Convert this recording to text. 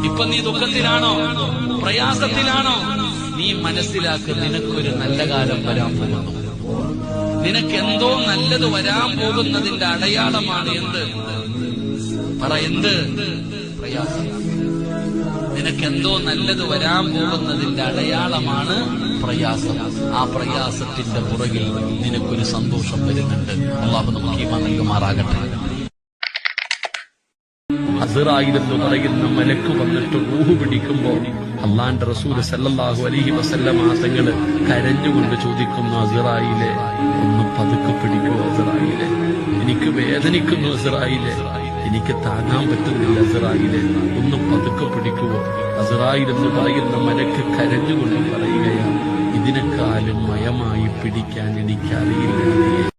ഇപ്പൊ നീ ദുഃഖത്തിലാണോ, പ്രയാസത്തിലാണോ? നീ മനസ്സിലാക്ക്, നിനക്കൊരു നല്ല കാലം വരാൻ പോകുന്നു. നിനക്കെന്തോ നല്ലത് വരാൻ പോകുന്നതിന്റെ അടയാളമാണ് എന്ത്? പറ, എന്ത്? പ്രയാസം. നിനക്കെന്തോ നല്ലത് വരാൻ പോകുന്നതിന്റെ അടയാളമാണ് പ്രയാസം. ആ പ്രയാസത്തിന്റെ പുറകിൽ നിനക്കൊരു സന്തോഷം വരുന്നുണ്ട്. അല്ലാഹു നമുക്ക് ഈമാൻ നൽകുമാറാകട്ടെ. അസ്റായീൽ എന്ന് പറയുന്ന മലക്ക് വന്നിട്ട് റൂഹ് പിടിക്കുമ്പോൾ അള്ളാന്റെ റസൂൽ സല്ലല്ലാഹു അലൈഹി വസല്ലം തങ്ങൾ കരഞ്ഞുകൊണ്ട് ചോദിക്കുന്നു, അസ്റായീലെ ഒന്ന് പതുക്കെ പിടിക്കുമോ അസ്റായീലെ? എനിക്ക് വേദനിക്കുന്നു അസ്റായീലെ, എനിക്ക് താങ്ങാൻ പറ്റുന്നില്ല അസ്റായീലെ, ഒന്ന് പതുക്കെ പിടിക്കുമോ? അസ്റായീൽ എന്ന് പറയുന്ന മലക്ക് കരഞ്ഞുകൊണ്ട് പറയുകയാണ്, ഇതിനെക്കാളും മയമായി പിടിക്കാൻ എനിക്കറിയില്ല.